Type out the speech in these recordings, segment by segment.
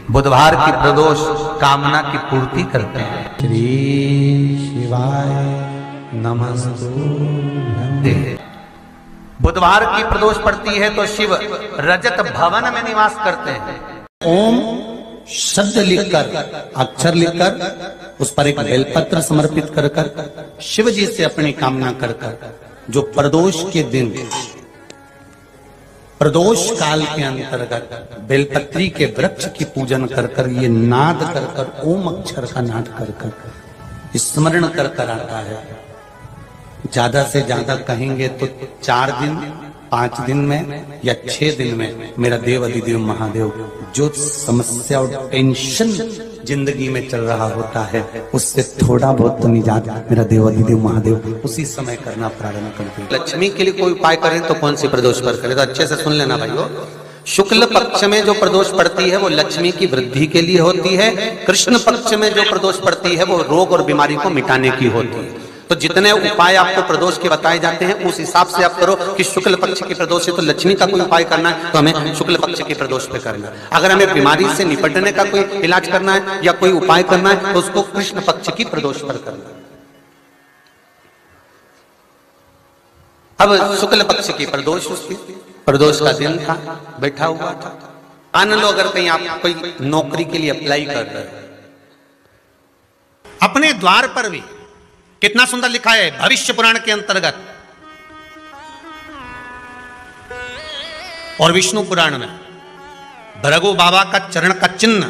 बुधवार की प्रदोष कामना की पूर्ति करते हैं। श्री शिवाय नमस्तुभ्यं। बुधवार की प्रदोष पड़ती है तो शिव रजत भवन में निवास करते हैं। ओम शब्द लिखकर, अक्षर लिखकर, उस पर एक बेलपत्र समर्पित कर कर शिव जी से अपनी कामना कर कर जो प्रदोष के दिन, प्रदोष काल के अंतर्गत बेलपत्री के वृक्ष की पूजन कर कर, ये नाद कर कर, ओम अक्षर का नाद कर कर स्मरण कर कर आता है। ज्यादा से ज्यादा कहेंगे तो 4 दिन, 5 दिन में या 6 दिन में मेरा देव अधिदेव महादेव जो समस्या और टेंशन जिंदगी में चल रहा होता है उससे थोड़ा बहुत तो निजात मेरा देव अधिदेव महादेव उसी समय करना प्रारंभ करते हैं। लक्ष्मी के लिए कोई उपाय करें तो कौन सी प्रदोष पर करें? तो अच्छे से सुन लेना भाइयों। शुक्ल पक्ष में जो प्रदोष पड़ती है वो लक्ष्मी की वृद्धि के लिए होती है। कृष्ण पक्ष में जो प्रदोष पड़ती है वो रोग और बीमारी को मिटाने की होती है। तो जितने उपाय आपको प्रदोष के बताए जाते हैं उस हिसाब से आप करो कि शुक्ल पक्ष की प्रदोष है तो लक्ष्मी का कोई उपाय करना है तो हमें शुक्ल पक्ष की प्रदोष पे करना है। अगर हमें बीमारी से निपटने का कोई इलाज करना है या कोई उपाय करना है तो उसको कृष्ण पक्ष की प्रदोष पर करना है। अब शुक्ल पक्ष की प्रदोष, उसकी प्रदोष का दिन था, बैठा हुआ था। मान लो अगर कहीं आप कोई नौकरी के लिए अप्लाई कर रहे हो, अपने द्वार पर भी कितना सुंदर लिखा है भविष्य पुराण के अंतर्गत और विष्णु पुराण में भृगु बाबा का चरण का चिन्ह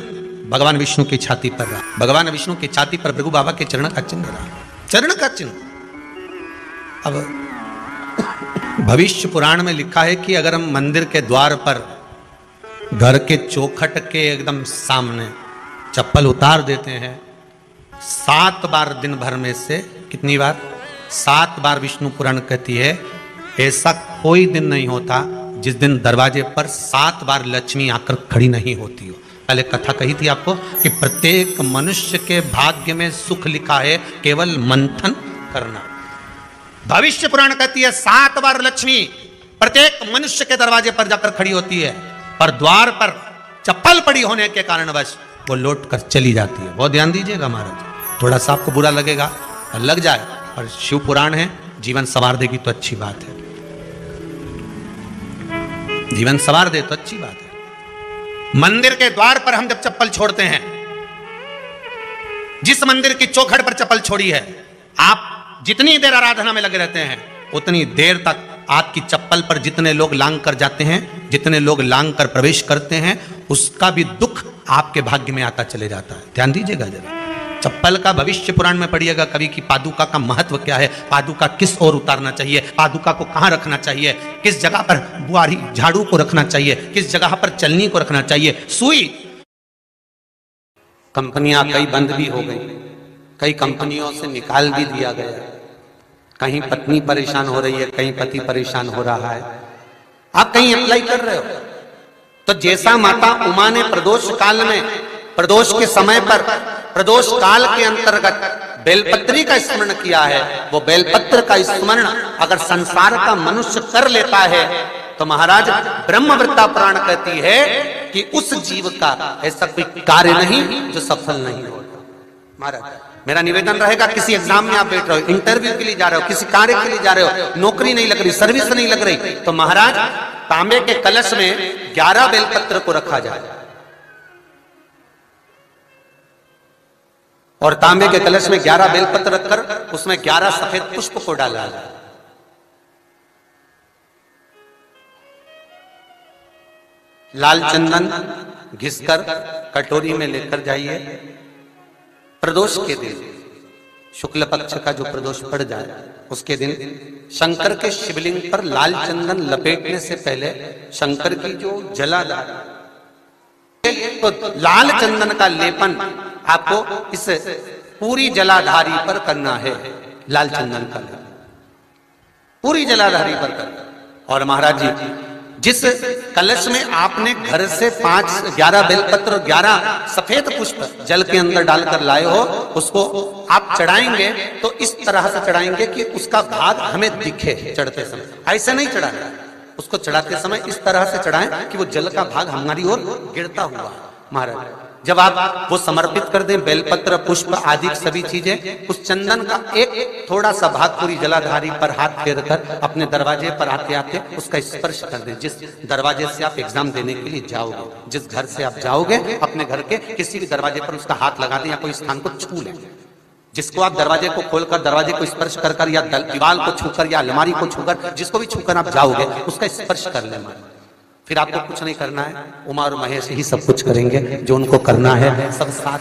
भगवान विष्णु की छाती पर रहा। भगवान विष्णु की छाती पर भृगु बाबा के चरण का चिन्ह रहा, चरण का चिन्ह। अब भविष्य पुराण में लिखा है कि अगर हम मंदिर के द्वार पर घर के चौखट के एकदम सामने चप्पल उतार देते हैं 7 बार दिन भर में से, कितनी बार? 7 बार विष्णु पुराण कहती है ऐसा कोई दिन नहीं होता जिस दिन दरवाजे पर 7 बार लक्ष्मी आकर खड़ी नहीं होती हो। पहले कथा कही थी आपको कि प्रत्येक मनुष्य के भाग्य में सुख लिखा है, केवल मंथन करना। भविष्य पुराण कहती है 7 बार लक्ष्मी प्रत्येक मनुष्य के दरवाजे पर जाकर खड़ी होती है, पर द्वार पर चप्पल पड़ी होने के कारणवश वो लौट कर चली जाती है। बहुत ध्यान दीजिएगा महाराज, थोड़ा सा आपको बुरा लगेगा और लग जाए, और शिव पुराण है, जीवन संवार देगी तो अच्छी बात है, जीवन संवार दे तो अच्छी बात है। मंदिर के द्वार पर हम जब चप्पल छोड़ते हैं, जिस मंदिर की चौखट पर चप्पल छोड़ी है, आप जितनी देर आराधना में लगे रहते हैं उतनी देर तक आपकी चप्पल पर जितने लोग लांग कर जाते हैं, जितने लोग लांग कर प्रवेश करते हैं, उसका भी दुख आपके भाग्य में आता चले जाता है। ध्यान दीजिएगा जरा। चप्पल का भविष्य पुराण में पढ़िएगा कभी कि पादुका का महत्व क्या है, पादुका किस ओर उतारना चाहिए, पादुका को कहां रखना चाहिए, किस जगह पर बुआरी झाड़ू को रखना चाहिए, किस जगह पर चलनी को रखना चाहिए। सुई, कंपनियां कई बंद भी हो गई, कई कंपनियों से निकाल भी दिया गया। कहीं पत्नी परेशान हो रही है, कहीं पति परेशान हो रहा है, आप कहीं अप्लाई कर रहे हो तो जैसा माता उमा ने प्रदोष काल में, प्रदोष के समय पर, प्रदोष काल के अंतर्गत बेलपत्री का स्मरण किया है, वो बेलपत्र का स्मरण अगर संसार का मनुष्य कर लेता है तो महाराज ब्रह्मवृत्ता पुराण कहती है कि उस जीव का ऐसा कोई कार्य नहीं जो सफल नहीं होता। महाराज मेरा निवेदन रहेगा, किसी एग्जाम में आप बैठ रहे हो, इंटरव्यू के लिए जा रहे हो, किसी कार्य के लिए जा रहे हो, नौकरी नहीं लग रही, सर्विस नहीं लग रही, तो महाराज तांबे के कलश में 11 बेलपत्र को रखा जाए और तांबे के कलश में 11 बेलपत्र रखकर उसमें 11 सफेद पुष्प को डाला जाए। लाल चंदन घिसकर कटोरी में लेकर जाइए। प्रदोष के दिन, शुक्ल पक्ष का जो प्रदोष पड़ जाए उसके दिन शंकर के शिवलिंग पर लाल चंदन लपेटने से पहले शंकर की जो जलाधार, तो लाल चंदन का लेपन आपको इस पूरी जलाधारी पर करना है। लाल चंदन का लेपन पूरी जलाधारी पर करना। और महाराज जी जिस कलश में आपने घर से 11 बेलपत्र और 11 सफेद पुष्प जल के अंदर डालकर लाए हो, उसको आप चढ़ाएंगे तो इस तरह से चढ़ाएंगे कि उसका भाग हमें दिखे चढ़ते समय। ऐसे नहीं चढ़ाना, उसको चढ़ाते समय इस तरह से चढ़ाएं कि वो जल का भाग हमारी ओर गिरता हुआ महाराज जब आप वो समर्पित कर दें, बेलपत्र पुष्प आदि सभी चीजें, उस चंदन का एक थोड़ा सा भाग पूरी जलाधारी पर हाथ फेर कर अपने दरवाजे पर आते आते उसका स्पर्श कर दें। जिस दरवाजे से आप एग्जाम देने के लिए जाओगे, जिस घर से आप जाओगे, अपने घर के किसी भी दरवाजे पर उसका हाथ लगा दें या कोई स्थान को छू लें। जिसको आप दरवाजे को खोलकर, दरवाजे को स्पर्श कर कर या दीवार को छूकर या अलमारी को छूकर, जिसको भी छूकर आप जाओगे उसका स्पर्श कर लें। फिर आपको कुछ नहीं करना है, उमा और महेश ही सब कुछ करेंगे जो उनको करना है, सब साथ।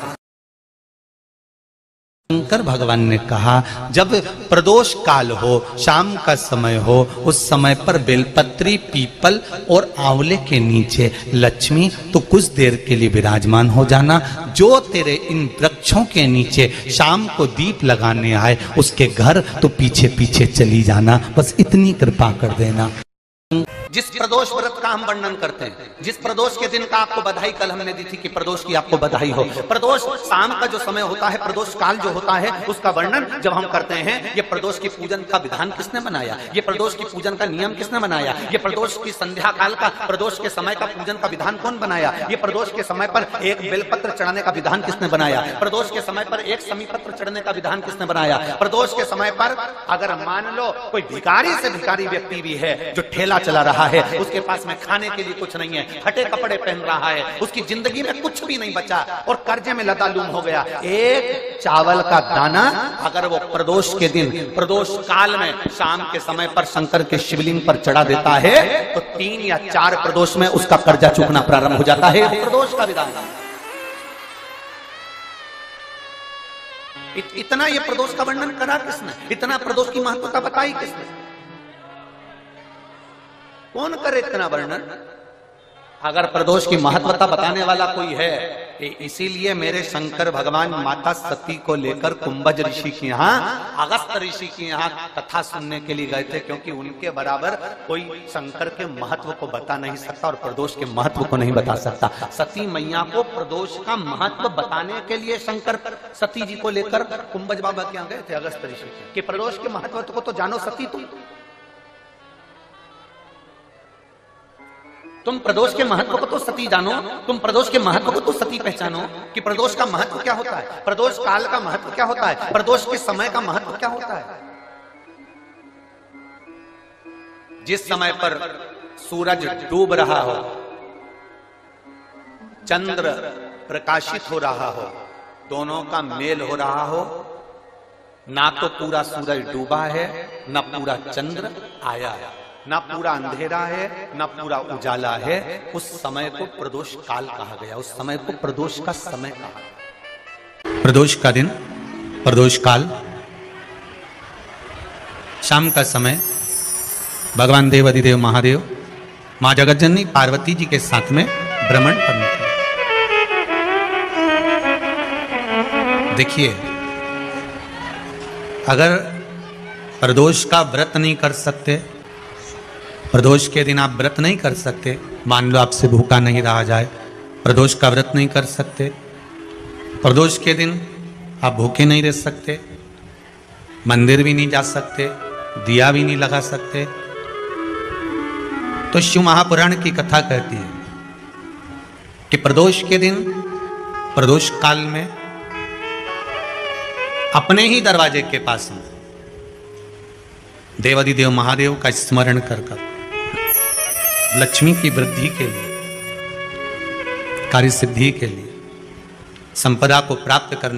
शंकर भगवान ने कहा जब प्रदोष काल हो, शाम का समय हो, उस समय पर बेलपत्री, पीपल और आंवले के नीचे लक्ष्मी तो कुछ देर के लिए विराजमान हो जाना। जो तेरे इन वृक्षों के नीचे शाम को दीप लगाने आए उसके घर तो पीछे पीछे चली जाना। बस इतनी कृपा कर देना। जिस प्रदोष व्रत का हम वर्णन करते हैं, जिस प्रदोष के दिन का आपको बधाई कल हमने दी थी कि प्रदोष की आपको बधाई हो, प्रदोष शाम का जो समय होता है, प्रदोष काल जो होता है, उसका वर्णन जब हम करते हैं, ये प्रदोष की पूजन का विधान किसने बनाया, ये प्रदोष की पूजन का नियम किसने बनाया, ये प्रदोष की संध्या काल का, प्रदोष के समय का पूजन का विधान कौन बनाया, ये प्रदोष के समय पर एक बेलपत्र चढ़ाने का विधान किसने बनाया, प्रदोष के समय पर एक समीपत्र चढ़ने का विधान किसने बनाया, प्रदोष के समय पर अगर मान लो कोई भिखारी से भिखारी व्यक्ति भी है जो ठेला चला रहा है, उसके पास में खाने के लिए कुछ नहीं है, फटे कपड़े पहन रहा है, उसकी जिंदगी में कुछ भी नहीं बचा और कर्जे में लदालूम हो गया, एक चावल का दाना अगर वो प्रदोष के दिन, प्रदोष काल में शाम के समय पर शंकर के शिवलिंग पर चढ़ा देता है तो 3 या 4 प्रदोष में उसका कर्जा चुकना प्रारंभ हो जाता है। प्रदोष का विधान। इतना ये प्रदोष का वर्णन करा किसने, इतना प्रदोष की महत्वता बताई किसने, कौन करे इतना वर्णन। अगर प्रदोष की महत्वता बताने वाला कोई है, इसीलिए मेरे शंकर भगवान माता सती को लेकर कुंभज ऋषि के यहाँ, अगस्त ऋषि के यहाँ कथा सुनने के लिए गए थे, क्योंकि उनके बराबर कोई शंकर के महत्व को बता नहीं सकता और प्रदोष के महत्व को नहीं बता सकता। सती मैया को प्रदोष का महत्व बताने के लिए शंकर सती जी को लेकर कुंभज बाबा के यहाँ गए थे, अगस्त ऋषि के, कि प्रदोष के महत्व को तो जानो सती, तुम प्रदोष के महत्व को तो सती जानो, तुम प्रदोष के महत्व को तो सती पहचानो कि प्रदोष का महत्व क्या होता है, प्रदोष काल का महत्व क्या होता है, प्रदोष के समय का महत्व क्या होता है। जिस समय पर सूरज डूब रहा हो, चंद्र प्रकाशित हो रहा हो, दोनों का मेल हो रहा हो, ना तो पूरा सूरज डूबा है, ना पूरा चंद्र आया है, ना पूरा अंधेरा है, ना पूरा उजाला है, उस समय को प्रदोष काल कहा गया, उस समय को प्रदोष का समय कहा गया। प्रदोष का दिन, प्रदोष काल, शाम का समय, भगवान देवाधिदेव महादेव मां जगतजननी पार्वती जी के साथ में भ्रमण पर निकले। देखिए, अगर प्रदोष का व्रत नहीं कर सकते, प्रदोष के दिन आप व्रत नहीं कर सकते, मान लो आपसे भूखा नहीं रहा जाए, प्रदोष का व्रत नहीं कर सकते, प्रदोष के दिन आप भूखे नहीं रह सकते, मंदिर भी नहीं जा सकते, दिया भी नहीं लगा सकते, तो शिव महापुराण की कथा कहती है कि प्रदोष के दिन, प्रदोष काल में अपने ही दरवाजे के पास में देवाधिदेव महादेव का स्मरण कर लक्ष्मी की वृद्धि के लिए, कार्य सिद्धि के लिए, संपदा को प्राप्त करने